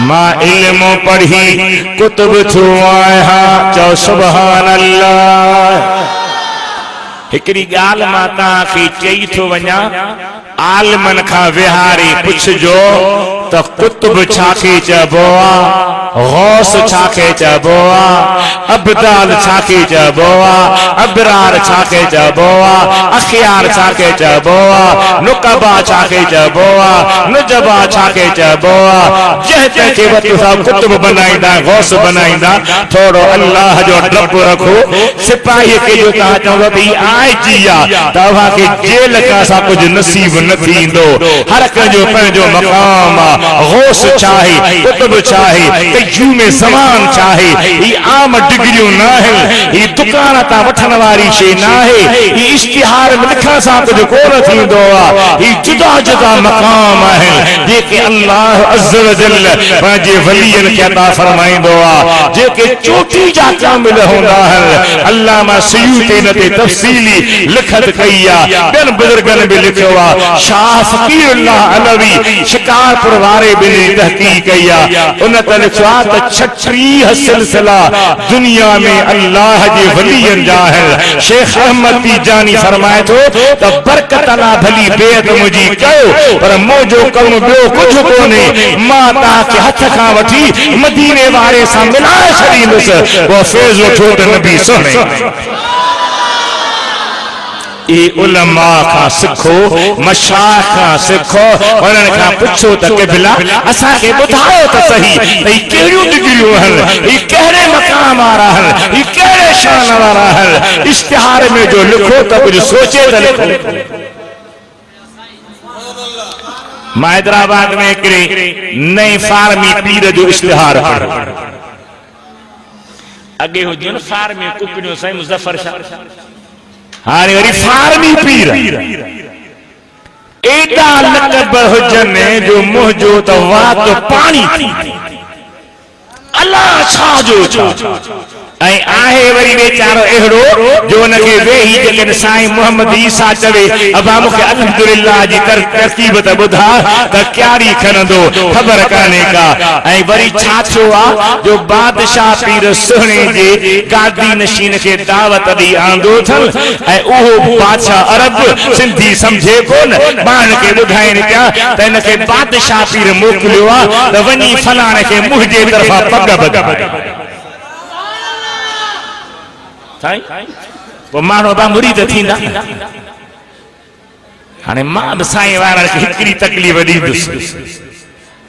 मां इल्म पढ़ी कुतुब थो आया चो सुभान अल्लाह हिकड़ी गाल मां तव्हांखे चई थो वञा आलमन खां विहारे पुछजो त कुतुब छाखे चइबो आहे गौस छाके चबोआ, अब्दाल छाके चबोआ, अबरार छाके चबोआ, अखियार छाके चबोआ, नुकबा छाके चबोआ, नुजबा छाके चबोआ। जह के वक्त साहब कुतुब बनाईंदा, गौस बनाईंदा, थोड़ो अल्लाह जो डप रखो। सिपाही के जो तव्हां चवंदो त ही आए जिया तव्हां के जेल का सा कुछ नसीब न थींदो। हर कंहिंजो पंहिंजो मक़ाम आहे। गौस चाहे, कुतुब चाहे, कयूम ज़मान चाहे, ही आम डिग्रियूं न आहिनि, ही दुकान तां वठण वारी शइ न आहे, ही इश्तिहार में लिखण सां कुछ कोन थींदो आहे। ही जुदा जुदा मक़ाम आहिनि जेके अल्लाह अज़्ज़ व जल पंहिंजे वलियनि खे अता फरमाईंदो आहे, जेके चोटी जा कामिल हूंदा आहिनि। अल्लामा सयूती इन ते तफ़सीली लिखत कई आहे, ॿियनि बुज़ुर्गनि बि लिखियो आहे। शाह फ़क़ीरुल्लाह अलवी शिकारपुर वारे बि तहक़ीक़ कई आहे, उन ते लिखियो आहे त 36 सिलसिला दुनिया में अल्लाह जे वलियनि जा आहिनि। शेख अहमद तिजानी फरमाए थो त बरकत अला भली बेअत मुंहिंजी कयो, पर मुंहिंजो कमु ॿियो कुझु कोन्हे। मां तव्हांखे हथ खां वठी मदीने वारे सां मिलाए छॾींदुसि, वो फैज़ वठो त नबी सुहिणे। ये उलमा का सिखो, मशाइख का सिखो, उन्हनि खां पुछो त क़िबला असांखे ॿुधायो त सही त ही कहिड़ियूं डिग्रियूं आहिनि, ही कहिड़े मक़ाम वारा आहिनि, ही कहिड़े शान वारा आहिनि। इश्तिहार में जो लिखो त कुझु सोचे त लिखो। मां हैदराबाद में हिकिड़े नए फार्मी पीर जो इश्तिहार पढ़ियो। अॻे हुजे न फार्मी कुकड़ियूं साईं मुज़फ़र शाह, हाणे वरी फार्मी पीर। एॾा लक़ब हुजनि जो मुंहिंजो त वात पाणी अलाह छा जो ऐं आहे वरी वेचारो अहिड़ो जो उनखे वेही जेकॾहिं साईं मोहम्मद ईसा चवे अबा मूंखे अल्हम्दुलिल्लाह जी तरकीब त ॿुधा त क्यारी खणंदो, ख़बर कान्हे का। ऐं वरी छा थियो आहे जो बादशाह पीर सुहिणे जे गादी नशीन खे दावत ॾेई आंदो अथनि ऐं उहो बादशाह अरब सिंधी सम्झे कोन, ॿारनि खे ॿुधाइनि पिया त हिनखे बादशाह पीर मोकिलियो आहे त वञी फलाणे खे मुंहिंजे तरफ़ां पग बगाए। पोइ माण्हू बि मुरीद थींदा। हाणे मां बि साईं वारनि खे हिकिड़ी तकलीफ़ ॾींदुसि।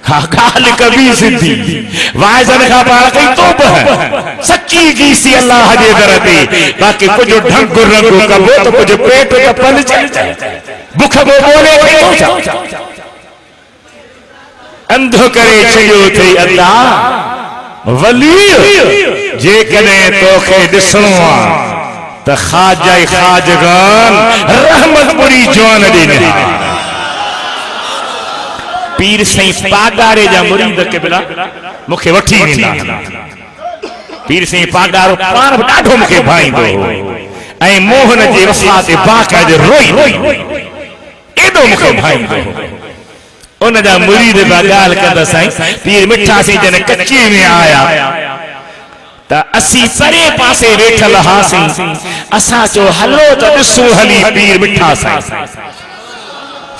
हा ॻाल्हि कबी सिंधी वाइज़नि खां पाण कई तौबह सची गीसी अल्लाह जे दर ते। बाक़ी कुझु ढंग रंग कबो त कुझु पेट त पलजे, बुख बि बोले अंधो करे छॾियो अथई अल्लाह। वली जेकॾहिं तोखे ॾिसणो आहे त ख़ाजा ख़ाजगान रहमत पुरी जवान ॾिना। पीर साईं पागारे जा मुरीद क़िबला मूंखे वठी वेंदा। पीर साईं पागारो पाण बि ॾाढो मूंखे भाईंदो ऐं मोहन जे वफ़ा ते बाक़ाइदे रोई एॾो मूंखे भाईंदो। उन जा मुरीद बि ॻाल्हि कंदा साईं पीर मिठा साईं जॾहिं कच्ची में आया त असीं परे पासे वेठल हासीं। असां चयो हलो त ॾिसूं हली पीर मिठा साईं।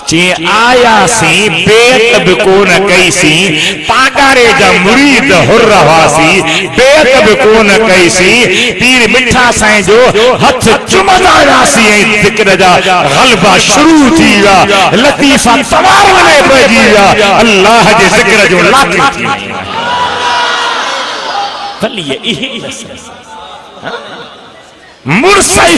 चई आयासीं बेअत बि कोन कईसीं, पागारे जा मुरीद हुर हुआसीं, बेअत बि कोन कईसीं। पीर मिठा साईं जो हथ चुमंदा आयासीं ऐं ज़िक्र जा ग़लबा शुरू थी विया, लतीफ़ा तमाम में पइजी विया, अल्लाह जे ज़िक्र जो लाठी थी विया। भली इहे मुरसई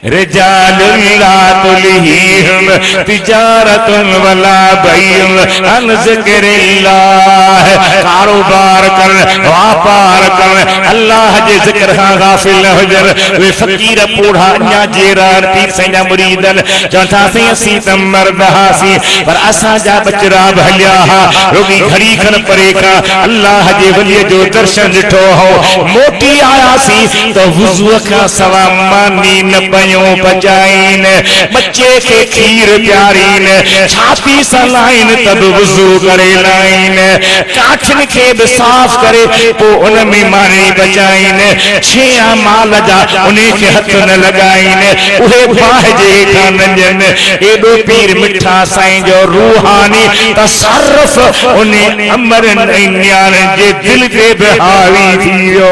रिजालुन ला तुलहीहिम तिजारतुन वला बैउन अन ज़िक्रिल्लाह। कारोबार कर, व्यापार कर, अल्लाह जे ज़िक्र खां गाफिल न हुजन। वे फ़कीर बूढ़ा अञा जेरान पीर साईं जा मुरीदन चवंदा साईं असीं त मर्द हासीं पर असां जा बचड़ा बि हलिया हा। रुगी घड़ी खन परे खां अल्लाह जे वलीअ जो दर्शन ॾिठो हो। मोटी आयासीं त वुज़ूअ खां सवा मानी न पई पयूं पचाइन बच्चे के खीर प्यारीन छाती सलाइन तब वुजू करे लाइन काठन के भी साफ करे पो उन में मानी बचाइन छिया माल जा उन्हें के हथ न लगाइन उहे बाह जे खानजन एडो पीर मिठा साईं जो रूहानी तसर्रुफ उन्हें अमर नैयान जे दिल ते भी हावी थियो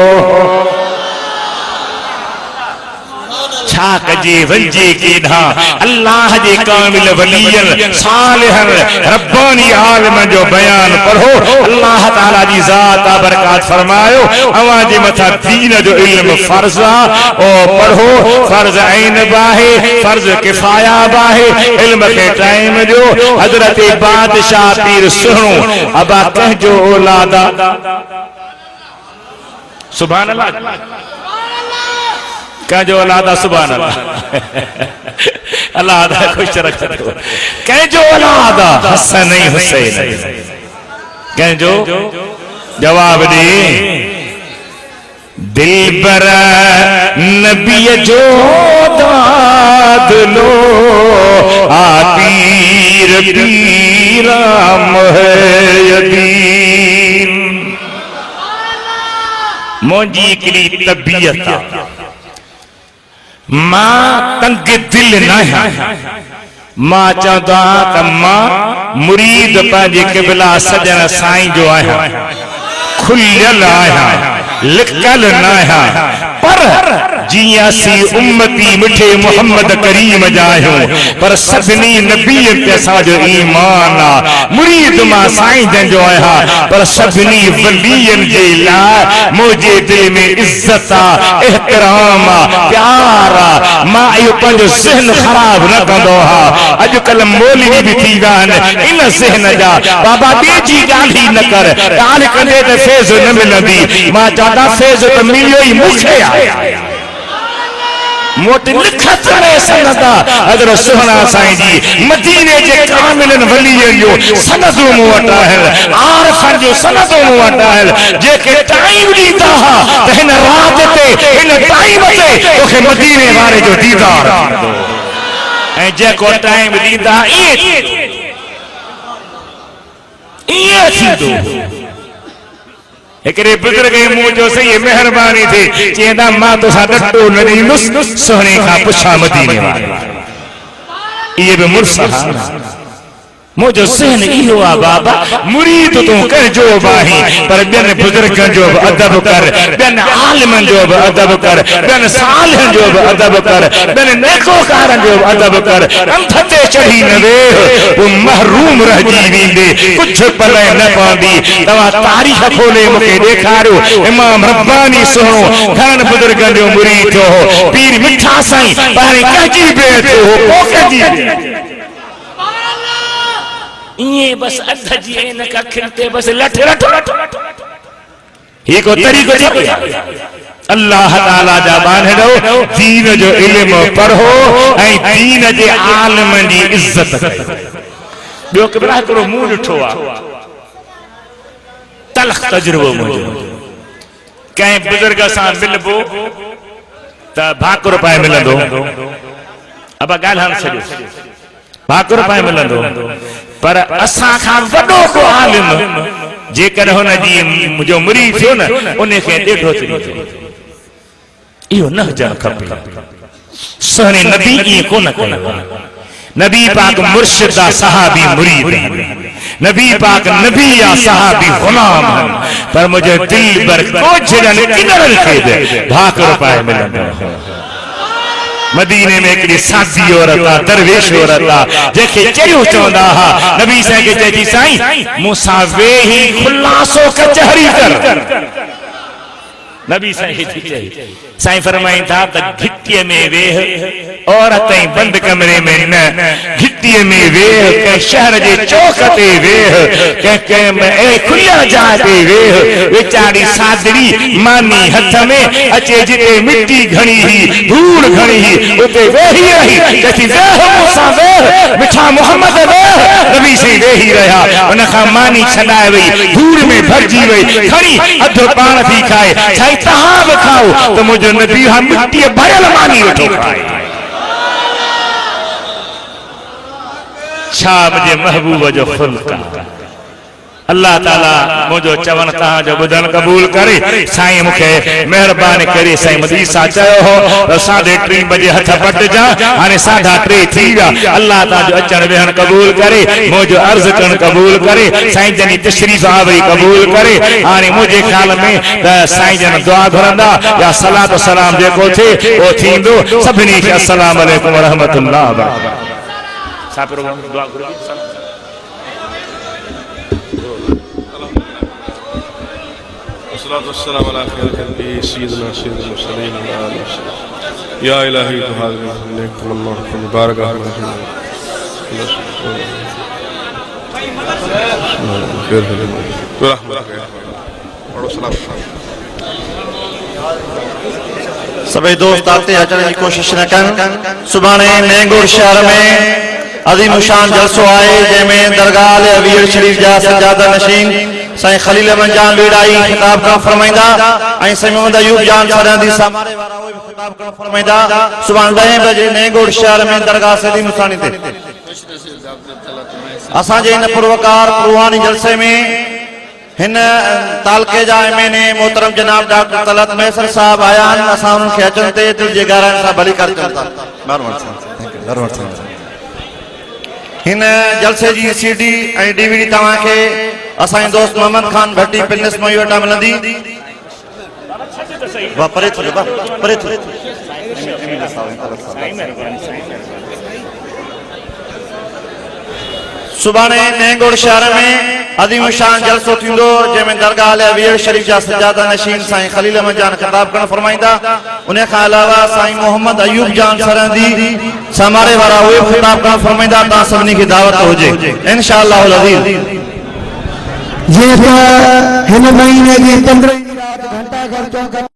कजे वंजे केधा अल्लाह जे कामिल वलियन सालिहन रब्बानी आलम जो बयान पढ़ो अल्लाह ताला जी ज़ात बरकत फरमायो अवां जे मथा दीन जो इल्म फर्ज आ ओ पढ़ो फर्ज ऐन बाहे फर्ज किफाया बाहे इल्म के टाइम जो हजरत बादशाह पीर सुनो अबा कह जो औलादा सुभान अल्लाह कह जो औलादा सुभान अल्लाह अल्लाह खुश रख कह जो औलादा हसन हुसैन कह जो जवाब दे दिलबर नबी जो दाद लो आतीर पीरा मुहय्यदीन मोजी की तबीयत मां तंग दिल न है मां चवंदा त मां मुरीद पंहिंजे क़िबला सजन साईं जो आहियां खुलियल आहियां लिकल न आहियां पर जियां सी उम्मती मिठे मोहम्मद करीम जायो पर सभिनी नबीअ ते असांजो ईमान आ मुरीद मां साईं जन जो आहियां पर सभिनी वलियन जे लाइ मुंहिंजे दिल में इज्जत आ एहतराम आ प्यार आ मां इहो पंहिंजो ज़हन ख़राब न कंदो हा अॼुकल्ह मौलवी बि थी विया आहिनि इन ज़हन जा बाबा ॿिए जी ॻाल्हि ई न कर ॻाल्हि कंदे त फैज़ न मिलंदी मां चवंदा फैज़ त मिलियो ई मूंखे आहे मोटी लिखत में सनदा अगर सुहना साईं जी मदीने जे कामिलन वलियन जो सनदों मूं वटि आहिनि आरफन जो सनदों मूं वटि आहिनि जेके टाइम ॾींदा हा त हिन रात ते हिन टाइम ते तोखे मदीने वारे जो दीदार ऐं जेको टाइम ॾींदा ईअं थींदो एकरे बुजुर्ग मुंह जो सही मेहरबानी थी चेंदा मां तो सा डटो न ॾींदुसि सोहणे खां पुछा मदीने वारे ये भी मुर्सा मुझो सहन इहो आ बाबा मुरीद तू कर जो बाही पर बिन बुजुर्ग जो अदब कर बिन आलिमन जो अदब कर बिन सालिहन जो अदब कर बिन नेकोकारन जो अदब कर अंत ते चढ़ी न वे वो महरूम रह जी वेंदे कुछ पले न पांदी तवा तारीख खोले मुके देखारो इमाम रब्बानी सुनो घण बुजुर्ग जो मुरीद हो पीर मिठा साईं पारे कजी बैठो हो को कजी ये बस अध जी न का खिलते बस लठ लठ ये को तरीको छे अल्लाह ताला जा बांधो दीन जो इल्म पढ़ो ऐ दीन जे आलम जी इज्जत कयो बियो केबला हिकड़ो मुंह ॾिठो आ तलख तजुर्बो मुंहिंजो कंहिं बुजुर्ग सां मिलबो त भाकुर पाए मिलंदो अब ॻाल्हाइण छॾियो भाकुर पाए मिलंदो पर असां खां वॾो को आलिम जेकर हुन जी जो मुरीद थियो न उन खे ॾेढो थियो इहो न हुजणु खपे सोहणे नबी ईअं कोन कयो नबी पाक मुर्शिद आ सहाबी मुरीद नबी पाक नबी आ सहाबी गुलाम पर मुझे दिल पर कुछ न किनरन खे भाकुर पाए मिलंदो मदीने में एक सादी औरत आ दरवेश औरत आ जेके चयो चवंदा हा नबी साईं के चई साईं मूंसा वेही खुलासो कचहरी कर नबी साईं चई साईं फरमाइन था त घिट्टीअ में वेह औरत बंद कमरे में न घिट्टीअ में वेह के शहर जे चौक ते वेह के खुलिया जाइ ते वेह वेचारी सादड़ी मानी हथ में अचे जिते मिट्टी घणी ही धूड़ घणी ही उते वेही रही कथी वेह मूंसा वेह मिठा मोहम्मद वेह नबी से वेही रहा उन खां मानी छॾाए वई धूड़ में भरजी वई खणी अधो पाण थी खाए छाई तहां बि खाओ त मुंहिंजो नबी हा मिट्टी भरियल मानी वठो खाए छा मुझे महबूब जो खुल्क अल्लाह ताला मुझो चवन तहां जो बुधन कबूल करे साईं मुखे मेहरबानी करे साईं मदीसा चयो हो तो 3:30 बजे हथ पट जा हाने 3:30 थी गया अल्लाह ताला जो अचन वेहन कबूल करे मुझो अर्ज कन कबूल करे साईं जनी तशरीफ आवरी कबूल करे हाने मुझे ख्याल में साईं जन दुआ घुरंदा या सलात सलाम जेको थे ओ थींदो सभनी के अस्सलाम वालेकुम व रहमतुल्लाह व बरकातहू सा प्रोग्राम दुआ घुरबी अस्सलाम अला खैरिल सय्यदना सय्यदुल मुरसलीन या इलाही तुहादिर तमन्ना बारगाह सभी दोस्त आते अचण की कोशिश न कन सुभाणे मेंगुर शहर में अजीम शान जलसो आए जैमें दरगाह अवीर शरीफ जा सजादा नशीन साईं खलील अहमद जान वेड़ाई खिताब का फरमाइंदा ऐं साईं मोहम्मद अयूब जान सरादी समारे वारा वो भी खिताब का फरमाइंदा सुबह 10 बजे नेगोड़ शहर में दरगाह सदी मुसानी ते असा जे इन पुरवकार रूहानी जलसे में हिन तालके जा एमएनए मोहतरम जनाब डॉक्टर तलत मैसर साहब आया असा उनके अचन ते दिल जे गारन सा भली कर चलता बार हिन जलसे जी सीडी ऐं डीवीडी तवा के असाई दोस्त मोहम्मद खान भट्टी पिनस में वटा मिलंदी वा परे थे सुभाणे नेंगोड़ शहर में अजीम शान जलसो थींदो जैमें दरगाह अवीर शरीफ जा सजादा नशीन साईं खलील अहमद जान खिताब करण फरमाइंदा उन खां अलावा साईं मोहम्मद अयूब जान सरहदी समारे वारा वो खिताब करण फरमाइंदा ता सभनी की दावत होजे इंशाअल्लाह अज़ीज ये हिन महीने की 15 घंटा घर चौक